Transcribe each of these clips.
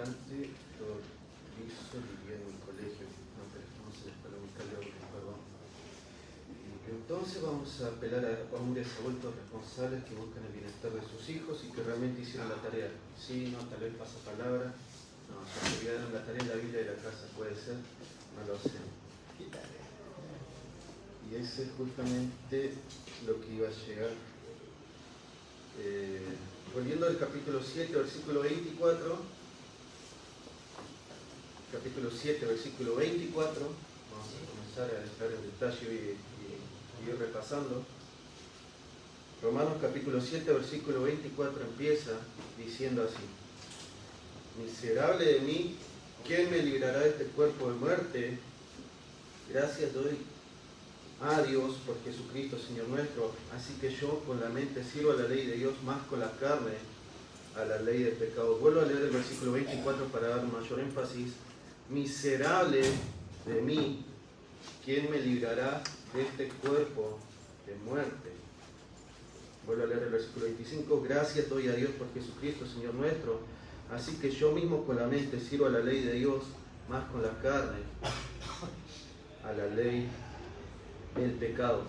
adelante, lo hizo vivía en mi colegio, no, pero estamos en la escuela musical de hombres, perdón. Entonces vamos a apelar a hombres adultos responsables que buscan el bienestar de sus hijos y que realmente hicieron la tarea. Sí, no, tal vez pasa palabra, no, se olvidaron la tarea en la Biblia de la casa, puede ser, no lo sé. Y ese es justamente lo que iba a llegar. Volviendo al capítulo 7, versículo 24, capítulo 7, versículo 24, vamos a comenzar a entrar en detalle y ir repasando. Romanos capítulo 7, versículo 24 empieza diciendo así: miserable de mí, ¿quién me librará de este cuerpo de muerte? Gracias doy a Dios por Jesucristo Señor nuestro, así que yo con la mente sirvo a la ley de Dios más con la carne a la ley del pecado. Vuelvo a leer el versículo 24 para dar mayor énfasis. Miserable de mí, ¿quién me librará de este cuerpo de muerte? Vuelvo a leer el versículo 25. Gracias doy a Dios por Jesucristo Señor nuestro, así que yo mismo con la mente sirvo a la ley de Dios más con la carne a la ley del pecado.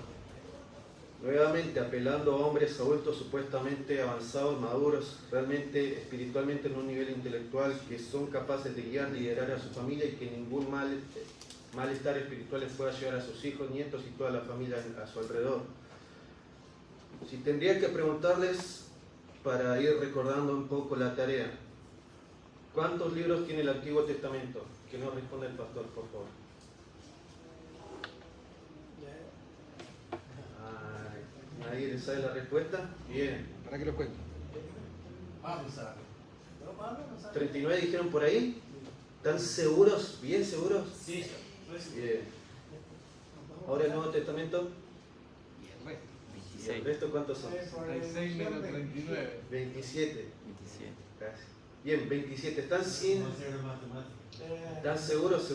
Nuevamente apelando a hombres adultos supuestamente avanzados, maduros, realmente espiritualmente en un nivel intelectual, que son capaces de guiar, liderar a su familia y que ningún malestar espiritual les pueda llegar a sus hijos, nietos y toda la familia a su alrededor. Si tendría que preguntarles, para ir recordando un poco la tarea, ¿cuántos libros tiene el Antiguo Testamento? Que nos responda el pastor, por favor. ¿Nadie le sabe la respuesta? Bien. ¿Para qué lo cuento? Pablo sabe. 39 dijeron por ahí. ¿Están seguros? ¿Bien seguros? Sí. Bien. Ahora el Nuevo Testamento. ¿Y el resto cuántos son? 36 menos 39. 27. Casi. Bien, 27. ¿Están seguros?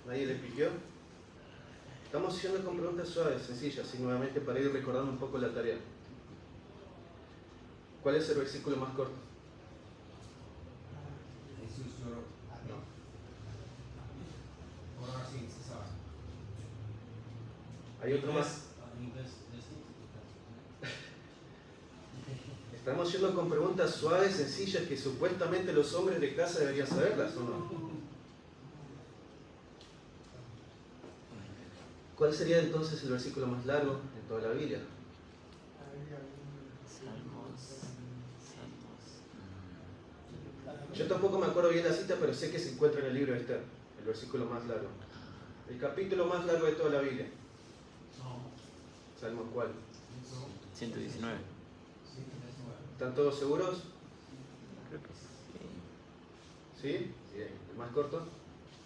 ¿Nadie les pidió? Estamos haciendo con preguntas suaves, sencillas, y nuevamente para ir recordando un poco la tarea. ¿Cuál es el versículo más corto? Jesús lloró. No. Ahora sí, se sabe. ¿Hay otro más? Estamos yendo con preguntas suaves, sencillas, que supuestamente los hombres de casa deberían saberlas, ¿o no? ¿Cuál sería entonces el versículo más largo de toda la Biblia? Yo tampoco me acuerdo bien la cita, pero sé que se encuentra en el libro de Esther, el versículo más largo. El capítulo más largo de toda la Biblia. ¿Salmo cuál? 119. ¿Están todos seguros? Creo que sí. ¿Sí? Bien. ¿El más corto?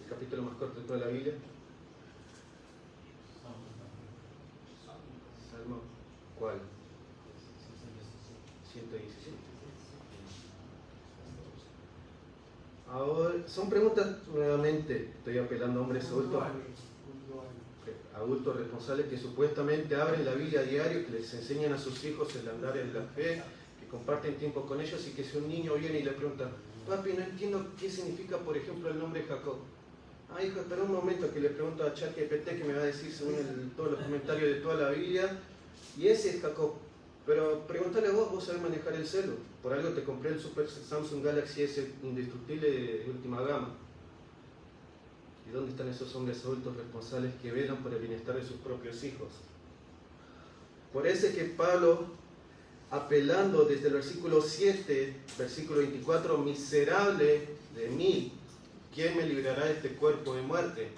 ¿El capítulo más corto de toda la Biblia? ¿Salmo cuál? 117. Ahora, son preguntas, nuevamente, estoy apelando a hombres adultos responsables que supuestamente abren la Biblia a diario, que les enseñan a sus hijos el andar en la fe, que comparten tiempo con ellos, y que si un niño viene y le pregunta: papi, no entiendo qué significa, por ejemplo, el nombre Jacob. Ah, hijo, espera un momento, que le pregunto a ChatGPT, que me va a decir según todos los comentarios de toda la Biblia, y ese es Jacob. Pero pregúntale vos sabés manejar el celu. Por algo te compré el Super Samsung Galaxy S indestructible de última gama. ¿Y dónde están esos hombres adultos responsables que velan por el bienestar de sus propios hijos? Por eso es que Pablo, apelando desde el versículo 7, versículo 24, miserable de mí, ¿quién me librará de este cuerpo de muerte?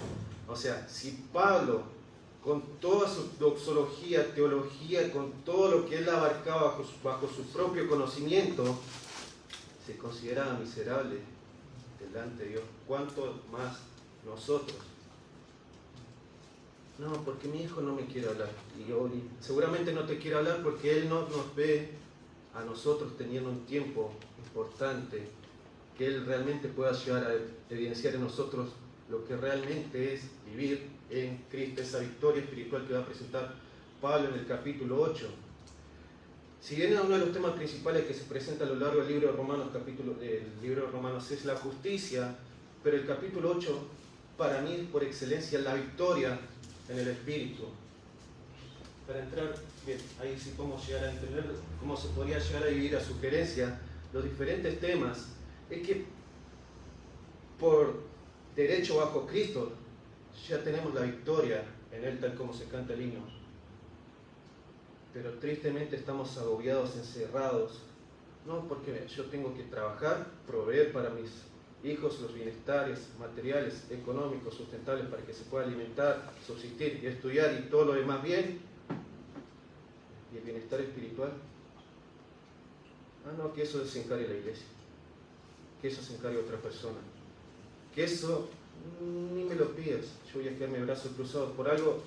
O sea, si Pablo, con toda su doxología, teología, con todo lo que él abarcaba bajo su propio conocimiento, se consideraba miserable delante de Dios, ¿cuánto más nosotros? No, porque mi hijo no me quiere hablar, y seguramente no te quiere hablar porque él no nos ve a nosotros teniendo un tiempo importante, que él realmente pueda llegar a evidenciar en nosotros lo que realmente es vivir en Cristo, esa victoria espiritual que va a presentar Pablo en el capítulo 8. Si bien uno de los temas principales que se presenta a lo largo del libro de Romanos, el libro de Romanos es la justicia, pero el capítulo 8 para mí es por excelencia la victoria en el Espíritu. Para entrar, bien, ahí sí podemos llegar a entender cómo se podría llegar a dividir a sugerencia los diferentes temas, es que por derecho bajo Cristo ya tenemos la victoria en Él, tal como se canta el himno. Pero tristemente estamos agobiados, encerrados, no porque yo tengo que trabajar, proveer para mis hijos los bienestares materiales, económicos, sustentables para que se pueda alimentar, subsistir y estudiar y todo lo demás bien, y el bienestar espiritual. No, que eso se encargue la iglesia, que eso se encargue otra persona, que eso ni me lo pidas, yo voy a quedarme de brazos cruzados por algo.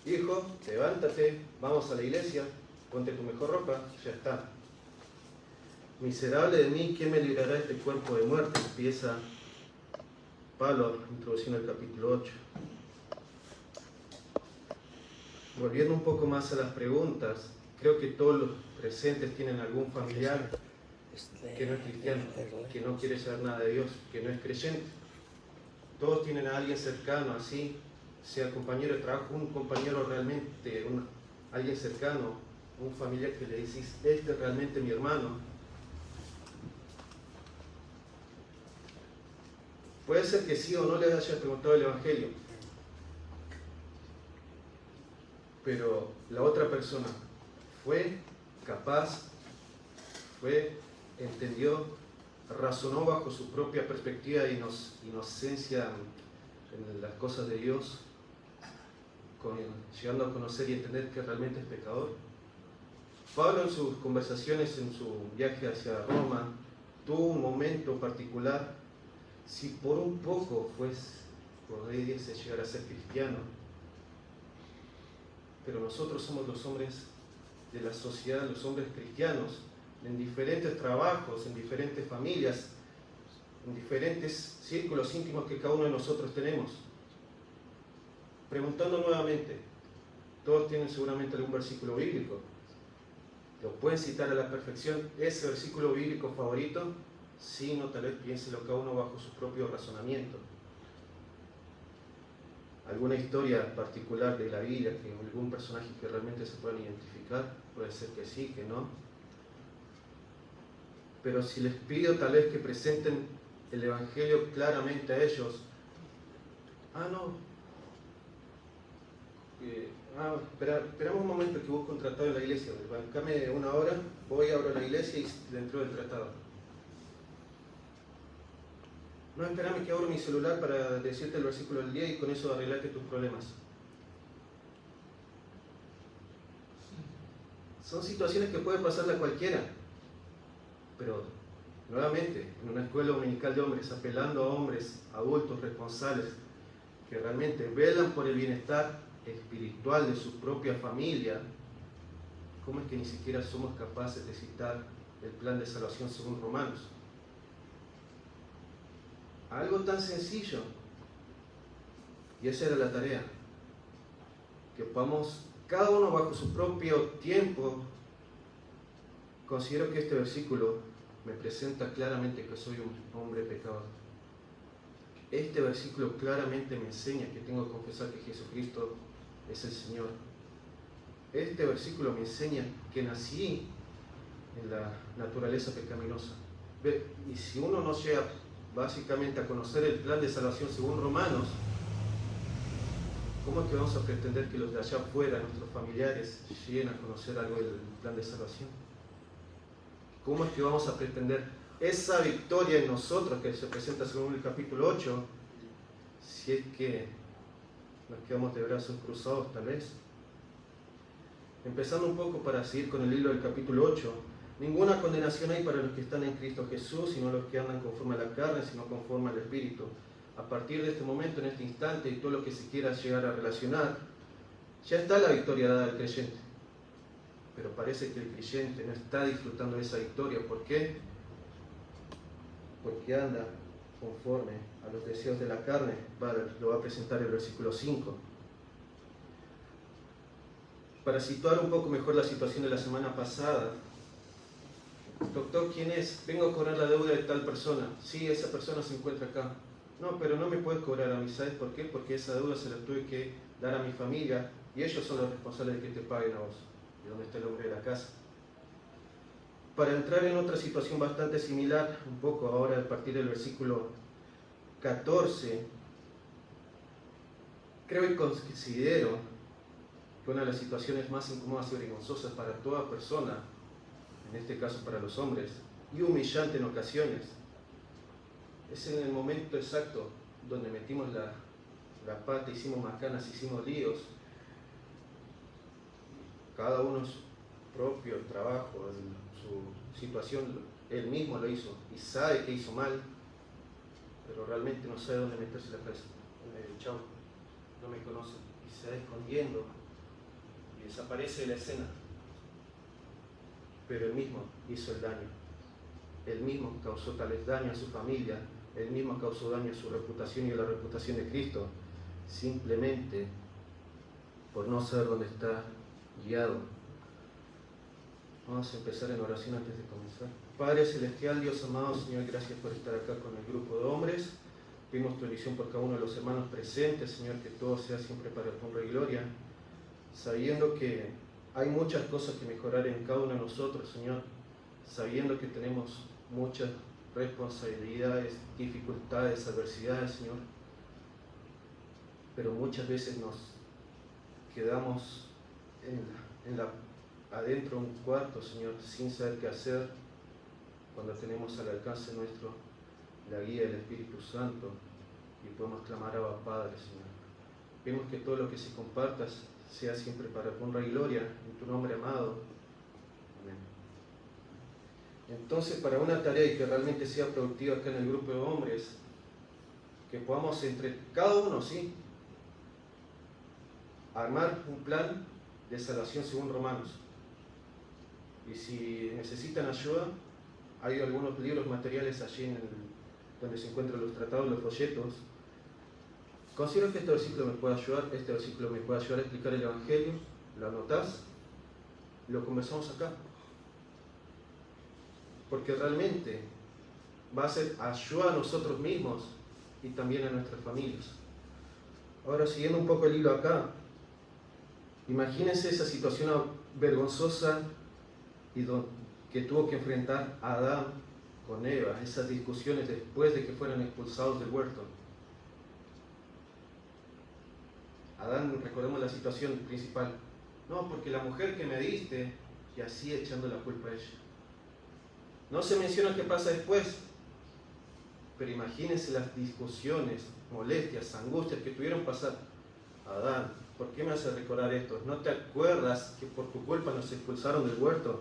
Hijo, levántate, vamos a la iglesia, ponte tu mejor ropa, ya está. Miserable de mí, ¿quién me librará de este cuerpo de muerte? Empieza Pablo introduciendo el capítulo 8. Volviendo un poco más a las preguntas, creo que todos los presentes tienen algún familiar que no es cristiano, que no quiere saber nada de Dios, que no es creyente. Todos tienen a alguien cercano así, sea compañero de trabajo, un compañero realmente, alguien cercano, un familiar que le decís, este es realmente mi hermano. Puede ser que sí o no les haya preguntado el Evangelio, pero la otra persona fue capaz, entendió, razonó bajo su propia perspectiva de inocencia en las cosas de Dios, llegando a conocer y entender que realmente es pecador. Pablo en sus conversaciones, en su viaje hacia Roma, tuvo un momento particular, si por un poco podría llegar a ser cristiano, pero nosotros somos los hombres de la sociedad, los hombres cristianos, en diferentes trabajos, en diferentes familias, en diferentes círculos íntimos que cada uno de nosotros tenemos. Preguntando nuevamente, todos tienen seguramente algún versículo bíblico, lo pueden citar a la perfección, ese versículo bíblico favorito, sí, no, tal vez piénselo cada uno bajo su propio razonamiento. Alguna historia particular de la Biblia, que algún personaje que realmente se puedan identificar, puede ser que sí, que no. Pero si les pido tal vez que presenten el Evangelio claramente a ellos, esperamos un momento que busco un tratado en la iglesia, bancame una hora, voy, abro la iglesia y dentro del tratado. No, esperame que abro mi celular para decirte el versículo del día y con eso arreglarte tus problemas. Son situaciones que puede pasarle a cualquiera, pero nuevamente, en una escuela dominical de hombres, apelando a hombres adultos responsables que realmente velan por el bienestar espiritual de su propia familia, ¿cómo es que ni siquiera somos capaces de citar el plan de salvación según Romanos? Algo tan sencillo. Y esa era la tarea. Que podamos, cada uno bajo su propio tiempo. Considero que este versículo me presenta claramente que soy un hombre pecador. Este versículo claramente me enseña que tengo que confesar que Jesucristo es el Señor. Este versículo me enseña que nací en la naturaleza pecaminosa. Y si uno no llega básicamente a conocer el plan de salvación según Romanos, ¿cómo es que vamos a pretender que los de allá afuera, nuestros familiares, lleguen a conocer algo del plan de salvación? ¿Cómo es que vamos a pretender esa victoria en nosotros que se presenta según el capítulo 8, si es que nos quedamos de brazos cruzados tal vez? Empezando un poco para seguir con el hilo del capítulo 8, ninguna condenación hay para los que están en Cristo Jesús, sino los que andan conforme a la carne, sino conforme al Espíritu. A partir de este momento, en este instante, y todo lo que se quiera llegar a relacionar, ya está la victoria dada al creyente. Pero parece que el creyente no está disfrutando de esa victoria. ¿Por qué? Porque anda conforme a los deseos de la carne. Lo va a presentar el versículo 5. Para situar un poco mejor la situación de la semana pasada, Doctor, ¿quién es? Vengo a cobrar la deuda de tal persona. Sí, esa persona se encuentra acá. No, pero no me puedes cobrar a mí. ¿Sabes por qué? Porque esa deuda se la tuve que dar a mi familia y ellos son los responsables de que te paguen a vos. ¿De dónde está el hombre de la casa? Para entrar en otra situación bastante similar, un poco ahora a partir del versículo 14, creo y considero que una de las situaciones más incómodas y vergonzosas para toda persona, en este caso para los hombres, y humillante en ocasiones, es en el momento exacto donde metimos la pata, hicimos macanas, hicimos líos, cada uno su propio trabajo, su situación, él mismo lo hizo y sabe que hizo mal, pero realmente no sabe dónde meterse la cabeza. Chao, no me conoce y se va escondiendo y desaparece de la escena, pero él mismo hizo el daño, él mismo causó tal vez daño a su familia, él mismo causó daño a su reputación y a la reputación de Cristo, simplemente por no saber dónde está guiado. Vamos a empezar en oración antes de comenzar. Padre Celestial, Dios amado, Señor, gracias por estar acá con el grupo de hombres. Pedimos tu bendición por cada uno de los hermanos presentes, Señor, que todo sea siempre para tu honra y gloria, sabiendo que hay muchas cosas que mejorar en cada uno de nosotros, Señor, sabiendo que tenemos muchas responsabilidades, dificultades, adversidades, Señor, pero muchas veces nos quedamos adentro de un cuarto, Señor, sin saber qué hacer, cuando tenemos al alcance nuestro la guía del Espíritu Santo y podemos clamar a Padre, Señor. Pedimos que todo lo que se compartas sea siempre para tu honra y gloria, en tu nombre amado. Amén. Entonces, para una tarea y que realmente sea productiva acá en el grupo de hombres, que podamos entre cada uno, ¿sí?, armar un plan de salvación según Romanos. Y si necesitan ayuda, hay algunos libros materiales allí donde se encuentran los tratados, los folletos. Considero que este versículo me puede ayudar, a explicar el Evangelio, lo anotás, lo conversamos acá. Porque realmente va a ser ayuda a nosotros mismos y también a nuestras familias. Ahora, siguiendo un poco el hilo acá, imagínense esa situación vergonzosa que tuvo que enfrentar Adán con Eva, esas discusiones después de que fueran expulsados del huerto. Adán, recordemos la situación principal. No, porque la mujer que me diste, y así echando la culpa a ella. No se menciona qué pasa después, pero imagínense las discusiones, molestias, angustias que tuvieron pasar. Adán, ¿por qué me hace recordar esto? ¿No te acuerdas que por tu culpa nos expulsaron del huerto?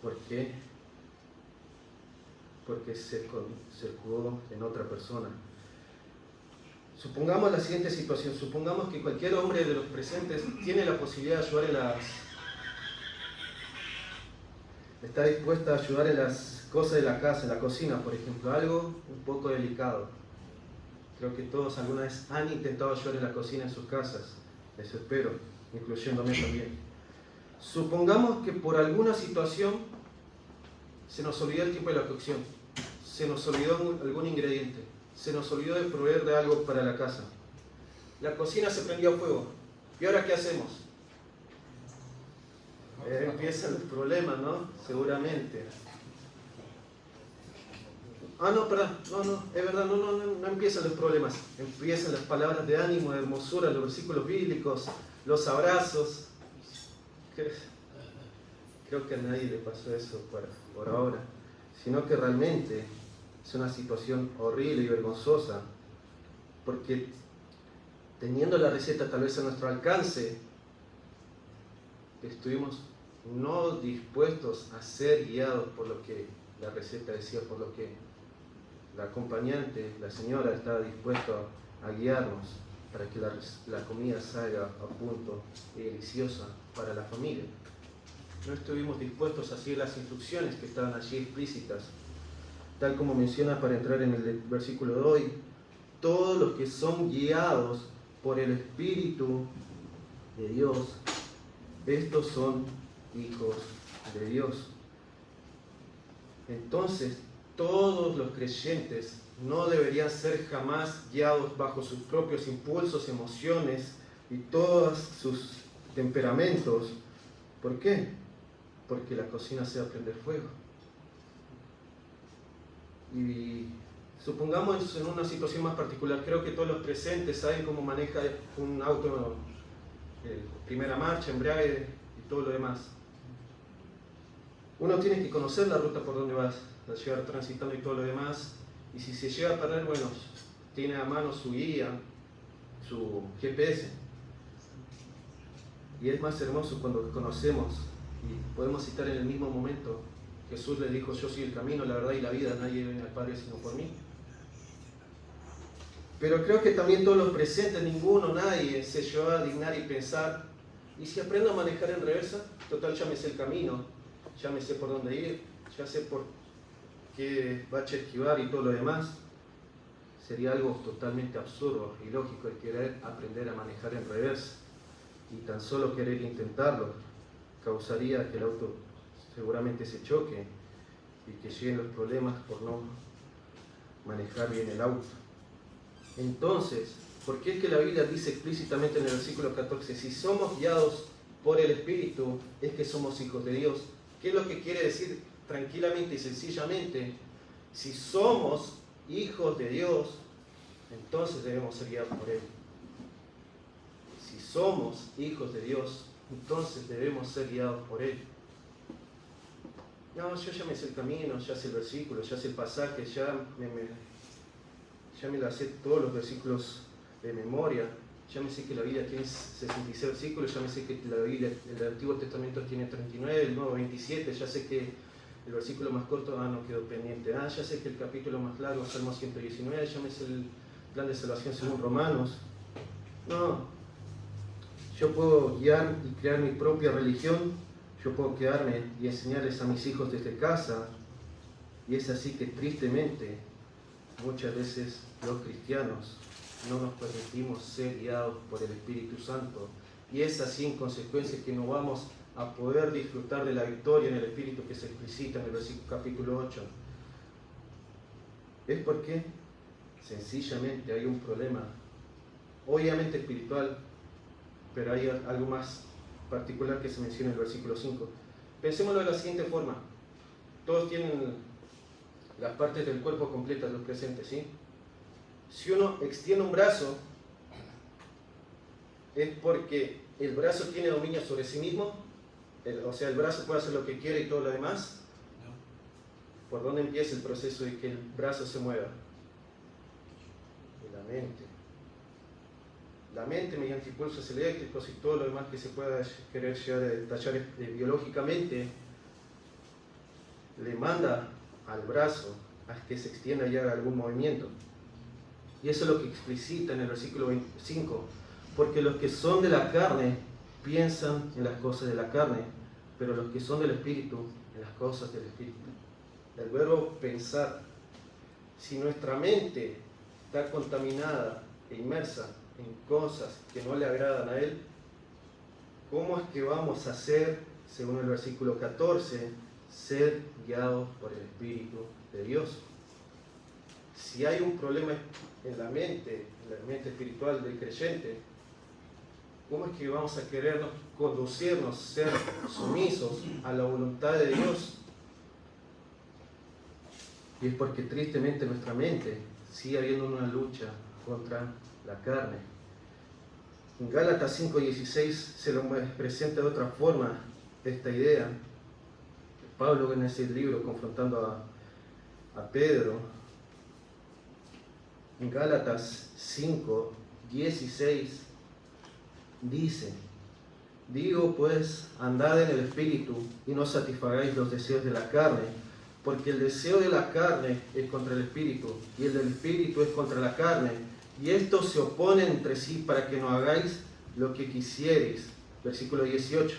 ¿Por qué? Porque se escudó en otra persona. Supongamos la siguiente situación. Supongamos que cualquier hombre de los presentes tiene la posibilidad de ayudar está dispuesta a ayudar en las cosas de la casa, en la cocina, por ejemplo, algo un poco delicado. Creo que todos alguna vez han intentado ayudar en la cocina en sus casas, eso espero, incluyéndome también. Supongamos que por alguna situación se nos olvidó el tiempo de la cocción, se nos olvidó algún ingrediente, se nos olvidó de proveer de algo para la casa. La cocina se prendió a fuego. ¿Y ahora qué hacemos? Empiezan los problemas, ¿no? Seguramente. No, perdón, no, es verdad, no empiezan los problemas. Empiezan las palabras de ánimo, de hermosura, los versículos bíblicos, los abrazos. Creo que a nadie le pasó eso por ahora, sino que realmente es una situación horrible y vergonzosa, porque teniendo la receta tal vez a nuestro alcance, estuvimos no dispuestos a ser guiados por lo que la receta decía, por lo que la acompañante, la señora, estaba dispuesta a guiarnos para que la comida salga a punto y deliciosa para la familia. No estuvimos dispuestos a seguir las instrucciones que estaban allí explícitas, tal como menciona para entrar en el versículo de hoy. Todos los que son guiados por el Espíritu de Dios, estos son hijos de Dios. Entonces, todos los creyentes no deberían ser jamás guiados bajo sus propios impulsos, emociones y todos sus temperamentos. ¿Por qué? Porque la cocina se va a prender fuego. Y supongamos en una situación más particular, creo que todos los presentes saben cómo maneja un auto, primera marcha, embrague y todo lo demás. Uno tiene que conocer la ruta por donde vas a llegar transitando y todo lo demás. Y si se llega a perder, bueno, tiene a mano su guía, su GPS. Y es más hermoso cuando conocemos y podemos citar en el mismo momento. Jesús le dijo: yo soy el camino, la verdad y la vida, nadie viene al Padre sino por mí. Pero creo que también todos los presentes, nadie se llegó a dignar y pensar: ¿y si aprendo a manejar en reversa? Total, ya me sé el camino, ya me sé por dónde ir, ya sé por qué bache esquivar y todo lo demás. Sería algo totalmente absurdo y lógico el querer aprender a manejar en reversa. Y tan solo querer intentarlo causaría que el auto seguramente se choque y que lleguen los problemas por no manejar bien el auto. Entonces, ¿por qué es que la Biblia dice explícitamente en el versículo 14, si somos guiados por el Espíritu, es que somos hijos de Dios? ¿Qué es lo que quiere decir tranquilamente y sencillamente? Si somos hijos de Dios, entonces debemos ser guiados por Él. Si somos hijos de Dios, entonces debemos ser guiados por Él. No, yo ya me sé el camino, ya sé el versículo, ya sé el pasaje, ya me la sé todos los versículos de memoria, ya me sé que la Biblia tiene 66 versículos, ya me sé que la Biblia, el Antiguo Testamento tiene 39, el Nuevo 27, ya sé que el versículo más corto, no quedó pendiente, ya sé que el capítulo más largo, Salmo 119, ya me sé el plan de salvación según Romanos. No, yo puedo guiar y crear mi propia religión, yo puedo quedarme y enseñarles a mis hijos desde casa, y es así que tristemente muchas veces los cristianos no nos permitimos ser guiados por el Espíritu Santo, y es así en consecuencia que no vamos a poder disfrutar de la victoria en el Espíritu que se explicita en el versículo capítulo 8. ¿Es porque? Sencillamente hay un problema, obviamente espiritual, pero hay algo más particular que se menciona en el versículo 5. Pensémoslo de la siguiente forma: todos tienen las partes del cuerpo completas, los presentes, ¿sí? Si uno extiende un brazo, ¿es porque el brazo tiene dominio sobre sí mismo? O sea, el brazo puede hacer lo que quiere y todo lo demás. ¿Por dónde empieza el proceso de que el brazo se mueva? De la mente. La mente, mediante impulsos eléctricos y todo lo demás que se pueda querer llegar a detallar biológicamente, le manda al brazo a que se extienda y haga algún movimiento. Y eso es lo que explicita en el versículo 25. Porque los que son de la carne piensan en las cosas de la carne, pero los que son del Espíritu, en las cosas del Espíritu. El verbo pensar. Si nuestra mente está contaminada e inmersa en cosas que no le agradan a Él, ¿cómo es que vamos a ser, según el versículo 14, ser guiados por el Espíritu de Dios? Si hay un problema en la mente espiritual del creyente, ¿cómo es que vamos a querernos conducirnos, ser sumisos a la voluntad de Dios? Y es porque tristemente en nuestra mente sigue habiendo una lucha contra la carne. En Gálatas 5:16 se lo presenta de otra forma esta idea. Pablo en ese libro confrontando a Pedro, en Gálatas 5:16 dice: digo pues, andad en el Espíritu y no satisfagáis los deseos de la carne, porque el deseo de la carne es contra el Espíritu y el del Espíritu es contra la carne, y estos se oponen entre sí para que no hagáis lo que quisierais. Versículo 18: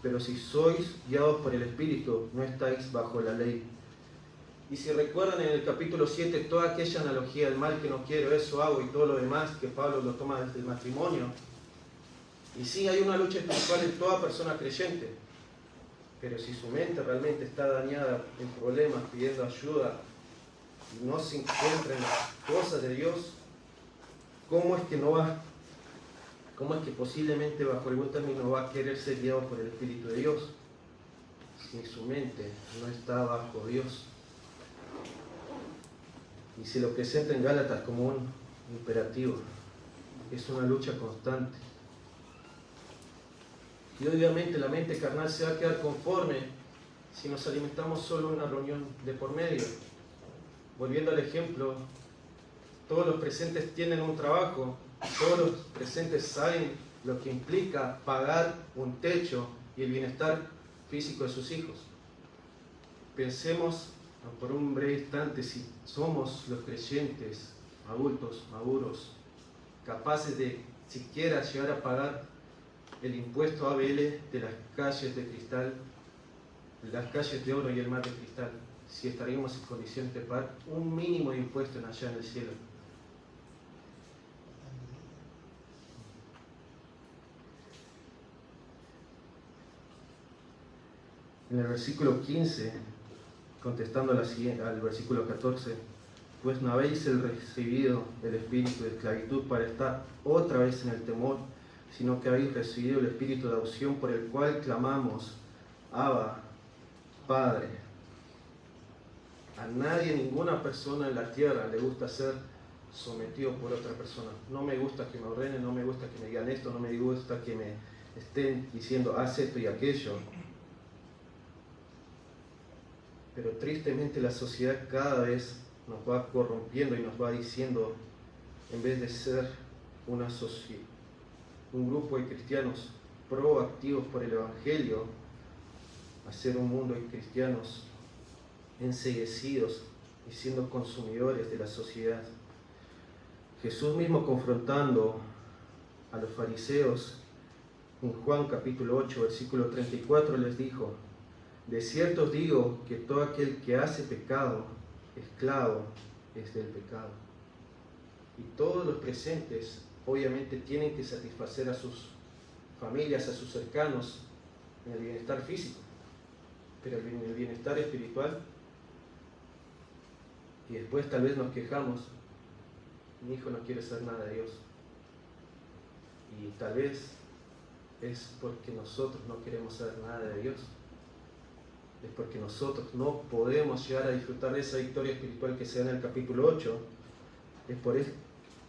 pero si sois guiados por el Espíritu, no estáis bajo la ley. Y si recuerdan en el capítulo 7 toda aquella analogía del mal que no quiero, eso hago y todo lo demás, que Pablo lo toma desde el matrimonio. Y sí, hay una lucha espiritual en toda persona creyente, Pero si su mente realmente está dañada en problemas, pidiendo ayuda, y no se encuentra en las cosas de Dios, ¿cómo es que posiblemente bajo algún término va a querer ser guiado por el Espíritu de Dios? Si su mente no está bajo Dios. Y se lo presenta en Gálatas como un imperativo. Es una lucha constante. Y obviamente la mente carnal se va a quedar conforme si nos alimentamos solo en una reunión de por medio. Volviendo al ejemplo, todos los presentes tienen un trabajo, todos los presentes saben lo que implica pagar un techo y el bienestar físico de sus hijos. Pensemos por un breve instante si somos los creyentes, adultos, maduros, capaces de siquiera llegar a pagar el impuesto ABL de las calles de cristal, de las calles de oro y el mar de cristal, si estaríamos en condiciones de pagar un mínimo de impuesto allá en el cielo. En el versículo 15, contestando al versículo 14, pues no habéis recibido el espíritu de esclavitud para estar otra vez en el temor, sino que habéis recibido el espíritu de adopción por el cual clamamos, Abba, Padre. A nadie, ninguna persona en la tierra le gusta ser sometido por otra persona. No me gusta que me ordenen, no me gusta que me digan esto, no me gusta que me estén diciendo haz esto y aquello. Pero tristemente la sociedad cada vez nos va corrompiendo y nos va diciendo, en vez de ser un grupo de cristianos proactivos por el Evangelio, a ser un mundo de cristianos enceguecidos y siendo consumidores de la sociedad. Jesús mismo confrontando a los fariseos en Juan capítulo 8, versículo 34 les dijo, de cierto os digo que todo aquel que hace pecado, esclavo es del pecado. Y todos los presentes obviamente tienen que satisfacer a sus familias, a sus cercanos en el bienestar físico, pero en el bienestar espiritual. Y después tal vez nos quejamos, mi hijo no quiere saber nada de Dios. Y tal vez es porque nosotros no queremos saber nada de Dios. Es porque nosotros no podemos llegar a disfrutar de esa victoria espiritual que se da en el capítulo 8. Es por eso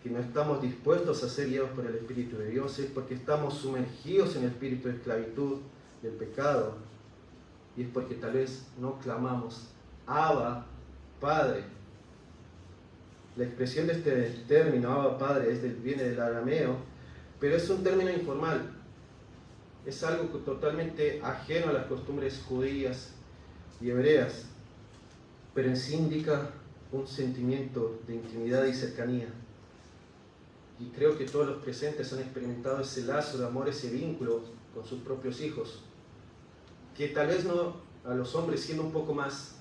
que no estamos dispuestos a ser guiados por el Espíritu de Dios. Es porque estamos sumergidos en el espíritu de esclavitud, del pecado. Y es porque tal vez no clamamos, Abba, Padre. La expresión de este término, Abba, Padre, viene del arameo, pero es un término informal. Es algo totalmente ajeno a las costumbres judías y hebreas, pero en sí indica un sentimiento de intimidad y cercanía. Y creo que todos los presentes han experimentado ese lazo de amor, ese vínculo con sus propios hijos, que tal vez no a los hombres siendo un poco más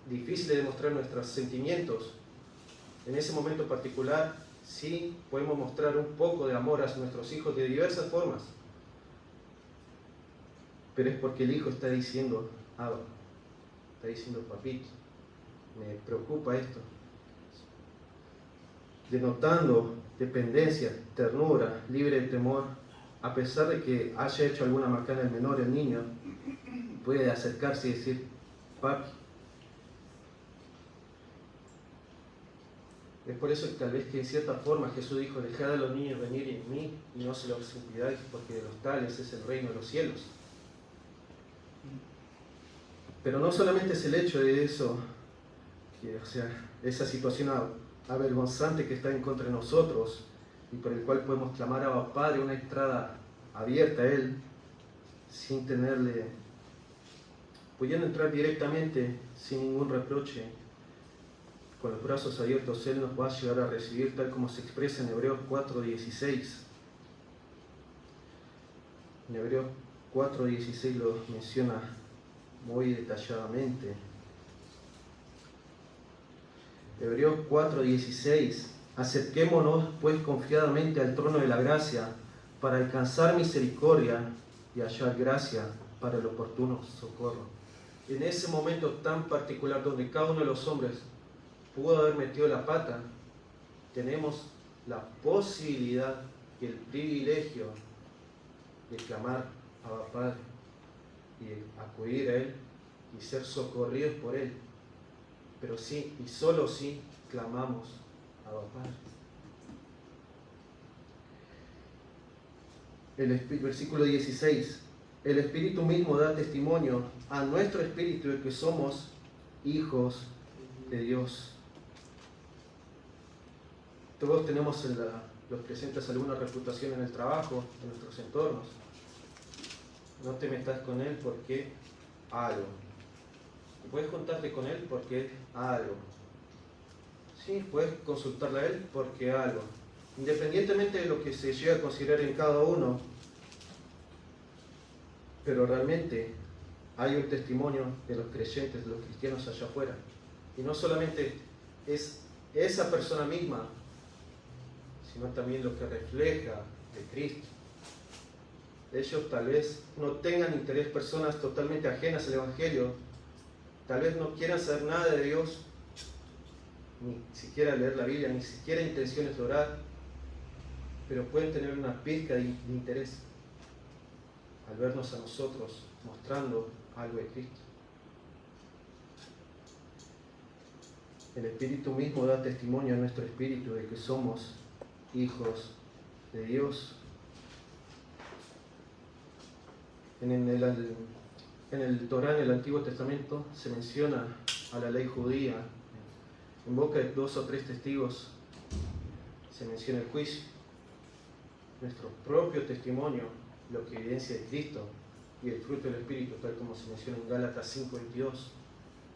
difícil de demostrar nuestros sentimientos, en ese momento particular sí podemos mostrar un poco de amor a nuestros hijos de diversas formas. Pero es porque el hijo está diciendo, Abba, está diciendo, papito, me preocupa esto. Denotando dependencia, ternura, libre de temor, a pesar de que haya hecho alguna macana el menor, el niño, puede acercarse y decir, papi. Es por eso que tal vez que en cierta forma Jesús dijo, dejad a los niños venir en mí y no se los impidáis, porque de los tales es el reino de los cielos. Pero no solamente es el hecho de eso, esa situación avergonzante que está en contra de nosotros y por el cual podemos clamar a Padre, una entrada abierta a Él, sin pudiendo entrar directamente, sin ningún reproche, con los brazos abiertos. Él nos va a llegar a recibir tal como se expresa en Hebreos 4:16. En Hebreos 4:16 lo menciona muy detalladamente. Hebreos 4:16. Acerquémonos pues confiadamente al trono de la gracia para alcanzar misericordia y hallar gracia para el oportuno socorro. En ese momento tan particular donde cada uno de los hombres pudo haber metido la pata, tenemos la posibilidad y el privilegio de clamar a Abba Padre y acudir a Él y ser socorridos por Él. Pero sí, y solo si clamamos a Abba Padre. Versículo 16. El Espíritu mismo da testimonio a nuestro espíritu de que somos hijos de Dios. Todos tenemos los presentes alguna reputación en el trabajo, en nuestros entornos. No te metas con él porque algo. Puedes juntarte con él porque algo. Sí, puedes consultarle a él porque algo. Independientemente de lo que se llegue a considerar en cada uno, pero realmente hay un testimonio de los creyentes, de los cristianos allá afuera. Y no solamente es esa persona misma, sino también lo que refleja de Cristo. Ellos tal vez no tengan interés, personas totalmente ajenas al Evangelio, tal vez no quieran saber nada de Dios, ni siquiera leer la Biblia, ni siquiera intenciones de orar, pero pueden tener una pizca de interés al vernos a nosotros mostrando algo de Cristo. El Espíritu mismo da testimonio a nuestro espíritu de que somos hijos de Dios. En el Torá, en el Antiguo Testamento, se menciona a la ley judía. En boca de 2 o 3 testigos se menciona el juicio. Nuestro propio testimonio, lo que evidencia de Cristo y el fruto del Espíritu, tal como se menciona en Gálatas 5:22,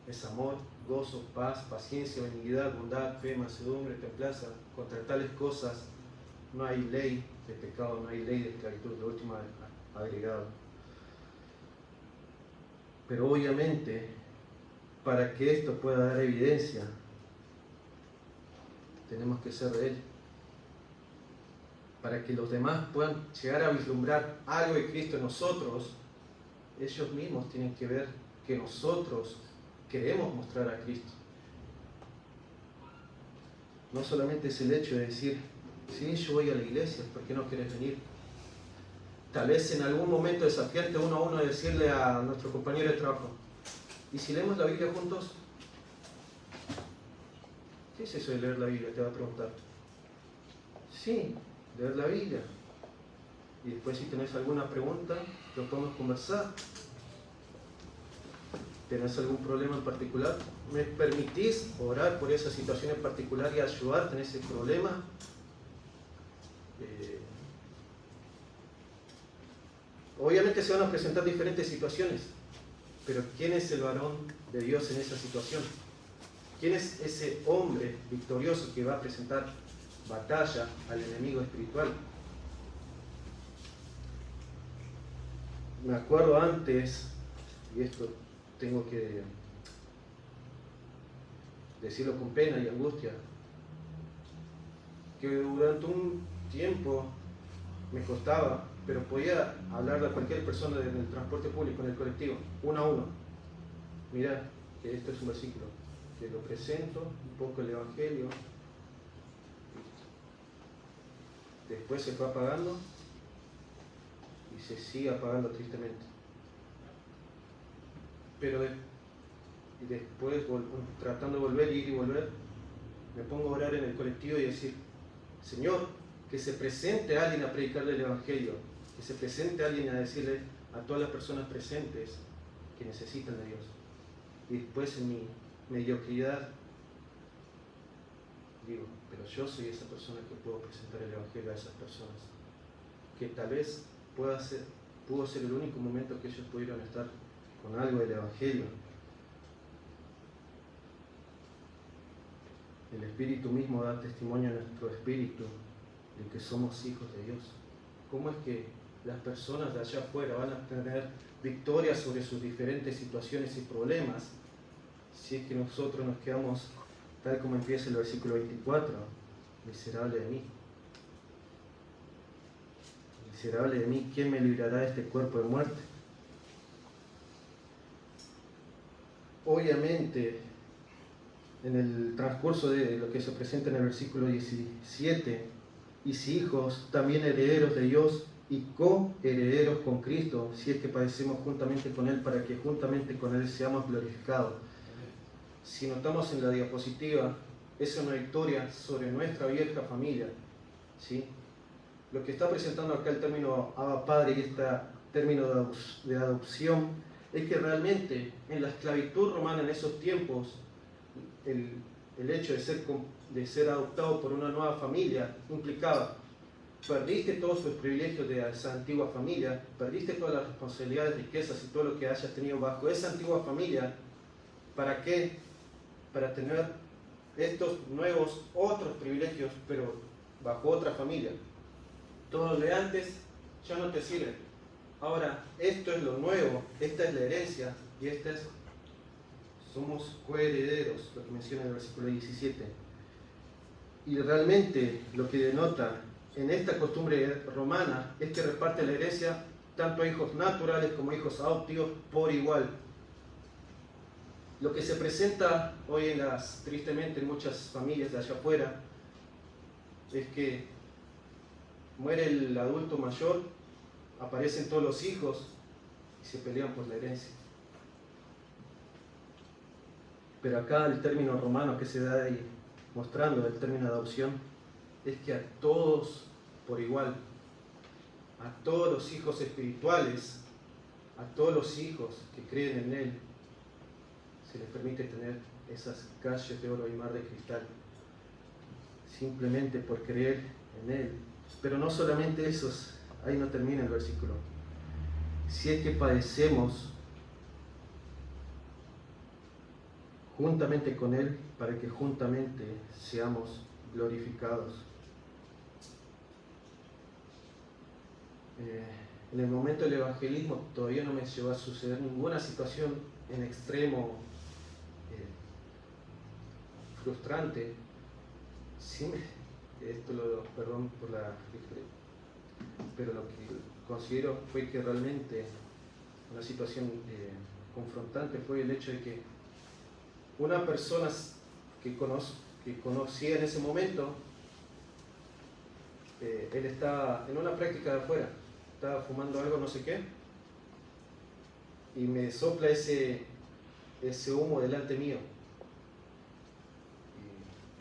es amor, gozo, paz, paciencia, benignidad, bondad, fe, mansedumbre, templanza. Contra tales cosas no hay ley de pecado, no hay ley de esclavitud, lo último agregado. Pero obviamente, para que esto pueda dar evidencia, tenemos que ser de Él. Para que los demás puedan llegar a vislumbrar algo de Cristo en nosotros, ellos mismos tienen que ver que nosotros queremos mostrar a Cristo. No solamente es el hecho de decir, sí, yo voy a la iglesia, ¿por qué no querés venir? Tal vez en algún momento desafiante uno a uno decirle a nuestro compañero de trabajo, ¿y si leemos la Biblia juntos? ¿Qué es eso de leer la Biblia? Te va a preguntar. Sí, leer la Biblia. Y después si tenés alguna pregunta, lo podemos conversar. ¿Tenés algún problema en particular? ¿Me permitís orar por esa situación en particular y ayudarte en ese problema? Obviamente se van a presentar diferentes situaciones, pero ¿quién es el varón de Dios en esa situación? ¿Quién es ese hombre victorioso que va a presentar batalla al enemigo espiritual? Me acuerdo antes, y esto tengo que decirlo con pena y angustia, que durante un tiempo me costaba, pero podía hablarle a cualquier persona en el transporte público, en el colectivo, uno a uno. Mira, que esto es un versículo, que lo presento, un poco el Evangelio. Después se fue apagando y se sigue apagando tristemente. Pero después, tratando de volver, ir y volver, me pongo a orar en el colectivo y decir, Señor, que se presente alguien a predicarle el Evangelio, que se presente alguien a decirle a todas las personas presentes que necesitan de Dios. Y después en mi mediocridad digo, pero yo soy esa persona que puedo presentar el Evangelio a esas personas, que tal vez pudo ser el único momento que ellos pudieron estar con algo del Evangelio. El Espíritu mismo da testimonio a nuestro espíritu de que somos hijos de Dios. ¿Cómo es que las personas de allá afuera van a tener victoria sobre sus diferentes situaciones y problemas si es que nosotros nos quedamos tal como empieza el versículo 24? Miserable de mí. Miserable de mí, ¿quién me librará de este cuerpo de muerte? obviamente, en el transcurso de lo que se presenta en el versículo 17, y si hijos, también herederos de Dios y coherederos con Cristo, si es que padecemos juntamente con Él, para que juntamente con Él seamos glorificados. Si notamos en la diapositiva, es una victoria sobre nuestra vieja familia, ¿sí? Lo que está presentando acá el término Abba Padre y este término de adopción es que realmente en la esclavitud romana en esos tiempos, el hecho de ser adoptado por una nueva familia implicaba: perdiste todos tus privilegios de esa antigua familia, perdiste todas las responsabilidades, riquezas y todo lo que hayas tenido bajo esa antigua familia. ¿Para qué? Para tener estos nuevos otros privilegios, pero bajo otra familia. Todo lo de antes ya no te sirve. Ahora, esto es lo nuevo, esta es la herencia y somos coherederos, lo que menciona en el versículo 17. Y realmente lo que denota en esta costumbre romana es que reparte la herencia tanto a hijos naturales como a hijos adoptivos por igual. Lo que se presenta hoy tristemente en muchas familias de allá afuera es que muere el adulto mayor, aparecen todos los hijos y se pelean por la herencia. Pero acá el término romano que se da ahí, mostrando el término de adopción, es que a todos por igual, a todos los hijos espirituales, a todos los hijos que creen en Él, se les permite tener esas calles de oro y mar de cristal, simplemente por creer en Él. Pero no solamente esos, ahí no termina el versículo. Si es que padecemos juntamente con Él, para que juntamente seamos glorificados. En el momento del evangelismo todavía no me llegó a suceder ninguna situación en extremo frustrante. Sí, perdón por la diferencia, pero lo que considero fue que realmente una situación confrontante fue el hecho de que una persona que conocía en ese momento, él estaba en una práctica de afuera, estaba fumando algo no sé qué, y me sopla ese humo delante mío.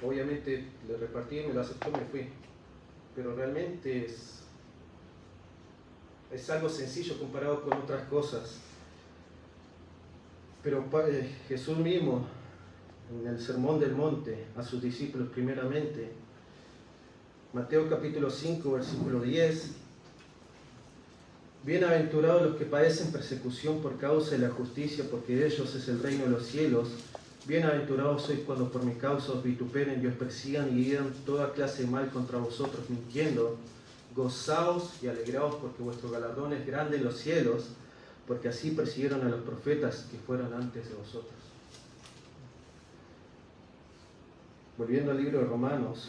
Y obviamente le repartí, me lo aceptó y me fui. Pero realmente es algo sencillo comparado con otras cosas. Pero Jesús mismo, en el Sermón del Monte, a sus discípulos primeramente, Mateo capítulo 5, versículo 10, bienaventurados los que padecen persecución por causa de la justicia, porque de ellos es el reino de los cielos. Bienaventurados sois cuando por mi causa os vituperen y os persigan y digan toda clase de mal contra vosotros mintiendo. Gozaos y alegraos, porque vuestro galardón es grande en los cielos, porque así persiguieron a los profetas que fueron antes de vosotros. Volviendo al libro de Romanos,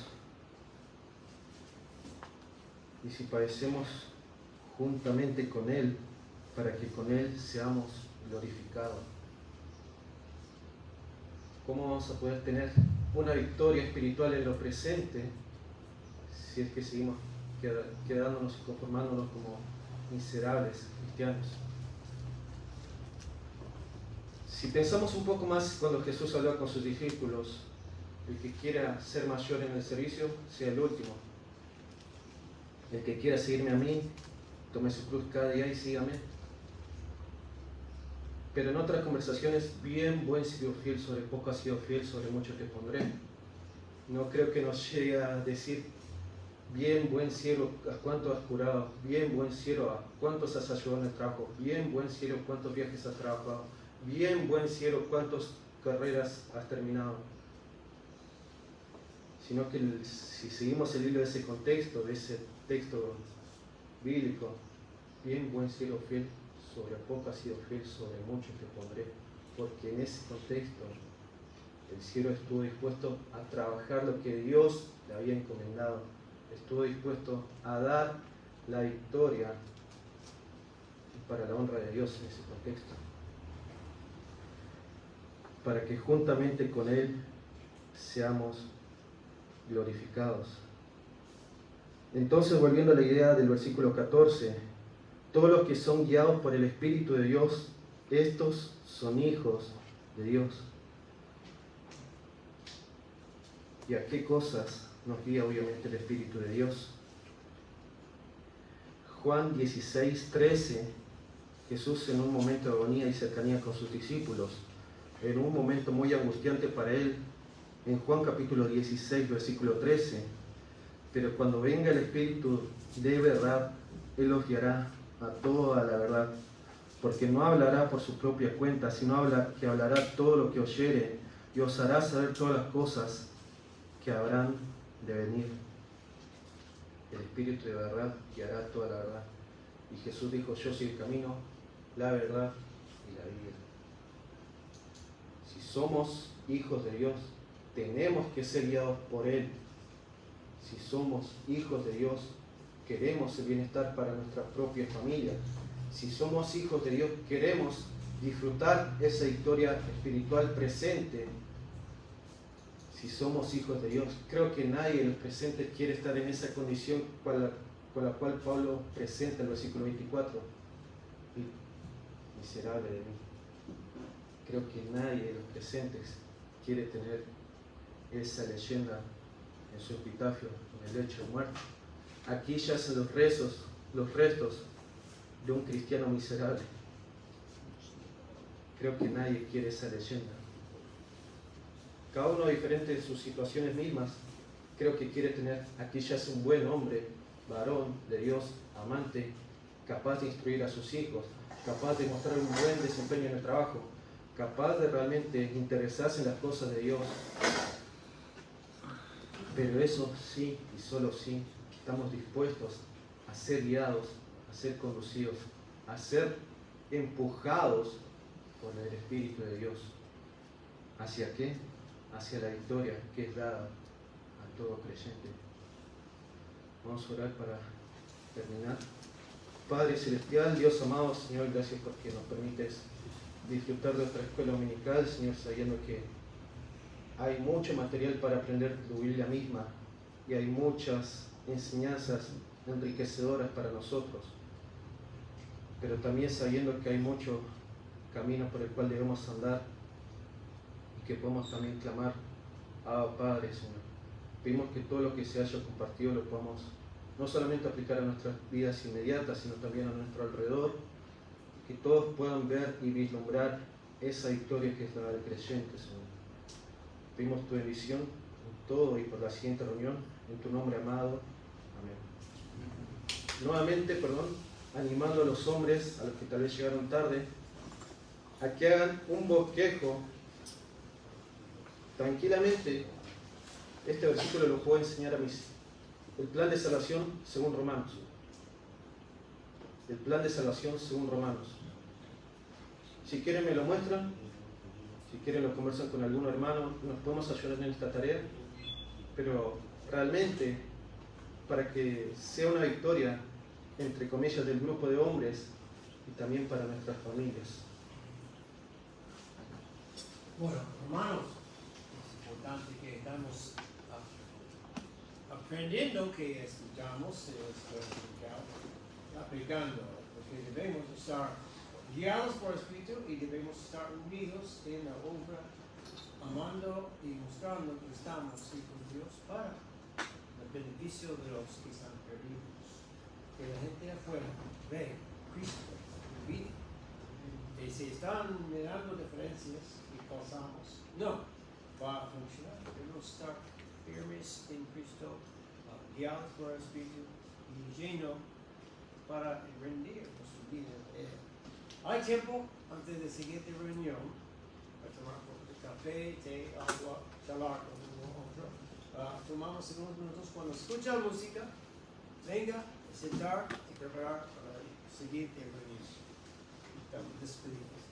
y si padecemos juntamente con Él, para que con Él seamos glorificados. ¿Cómo vamos a poder tener una victoria espiritual en lo presente si es que seguimos quedándonos y conformándonos como miserables cristianos? Si pensamos un poco más cuando Jesús habló con sus discípulos, el que quiera ser mayor en el servicio, sea el último. El que quiera seguirme a mí, tome su cruz cada día y sígame. Pero en otras conversaciones, bien buen siervo fiel, sobre poco has sido fiel, sobre mucho te pondré. No creo que nos llegue a decir, bien buen siervo, ¿a cuánto has curado? Bien buen siervo, ¿a cuántos has ayudado en el trabajo? Bien buen siervo, ¿cuántos viajes has trabajado? Bien buen siervo, ¿cuántas carreras has terminado? Sino que si seguimos el hilo de ese contexto, de ese texto bíblico, bien buen siervo fiel, sobre poco has sido fiel, sobre mucho te pondré. Porque en ese contexto el siervo estuvo dispuesto a trabajar lo que Dios le había encomendado, estuvo dispuesto a dar la victoria para la honra de Dios en ese contexto. para que juntamente con Él seamos glorificados. Entonces, volviendo a la idea del versículo 14, todos los que son guiados por el Espíritu de Dios, estos son hijos de Dios. ¿Y a qué cosas nos guía obviamente el Espíritu de Dios? Juan 16:13, Jesús en un momento de agonía y cercanía con sus discípulos, en un momento muy angustiante para Él, en Juan capítulo 16, versículo 13, pero cuando venga el Espíritu de verdad, Él os guiará a toda la verdad, porque no hablará por su propia cuenta, sino que hablará todo lo que oyere y os hará saber todas las cosas que habrán de venir. El Espíritu de verdad guiará toda la verdad. Y Jesús dijo: yo soy el camino, la verdad y la vida. Si somos hijos de Dios, tenemos que ser guiados por Él. Si somos hijos de Dios, queremos el bienestar para nuestra propia familia. Si somos hijos de Dios, queremos disfrutar esa victoria espiritual presente. Si somos hijos de Dios, creo que nadie en el presente quiere estar en esa condición con la cual Pablo presenta el versículo 24. Miserable de mí. Creo que nadie de los presentes quiere tener esa leyenda en su epitafio, en el lecho de muerte. Aquí yacen los restos de un cristiano miserable. Creo que nadie quiere esa leyenda. Cada uno diferente de sus situaciones mismas, creo que quiere tener, aquí yace un buen hombre, varón de Dios, amante, capaz de instruir a sus hijos, capaz de mostrar un buen desempeño en el trabajo, capaz de realmente interesarse en las cosas de Dios. Pero eso sí, y solo sí, estamos dispuestos a ser guiados, a ser conducidos, a ser empujados por el Espíritu de Dios. ¿Hacia qué? Hacia la victoria que es dada a todo creyente. Vamos a orar para terminar. Padre Celestial, Dios amado, Señor, gracias porque nos permites disfrutar de nuestra escuela dominical, Señor, sabiendo que hay mucho material para aprender tu Biblia misma y hay muchas enseñanzas enriquecedoras para nosotros, pero también sabiendo que hay mucho camino por el cual debemos andar y que podemos también clamar: Abba Padre, Señor. Pedimos que todo lo que se haya compartido lo podamos no solamente aplicar a nuestras vidas inmediatas, sino también a nuestro alrededor, que todos puedan ver y vislumbrar esa victoria que es la del creyente, Señor. Pedimos tu bendición en todo y por la siguiente reunión, en tu nombre amado. Amén. Nuevamente, animando a los hombres, a los que tal vez llegaron tarde, a que hagan un bosquejo tranquilamente. Este versículo lo puedo enseñar a el plan de salvación según Romanos. El plan de salvación según Romanos. Si quieren me lo muestran, si quieren lo conversan con algún hermano, nos podemos ayudar en esta tarea, pero realmente para que sea una victoria, entre comillas, del grupo de hombres y también para nuestras familias. Bueno, hermanos, es importante que estamos aprendiendo, que escuchamos, aplicando, porque debemos estar guiados por el Espíritu y debemos estar unidos en la obra, amando y mostrando que estamos hijos de Dios para el beneficio de los que están perdidos. Que la gente afuera ve Cristo, vive. Y si están mirando diferencias y pasamos, no va a funcionar. Debemos estar firmes en Cristo, guiados por el Espíritu y lleno para rendir nuestra vida a Él. Hay tiempo antes de la siguiente reunión para tomar un poco de café, té, agua, charlar con uno u otro. Tomamos unos minutos cuando escucha música, venga a sentar y preparar para la siguiente reunión. Estamos despedidos.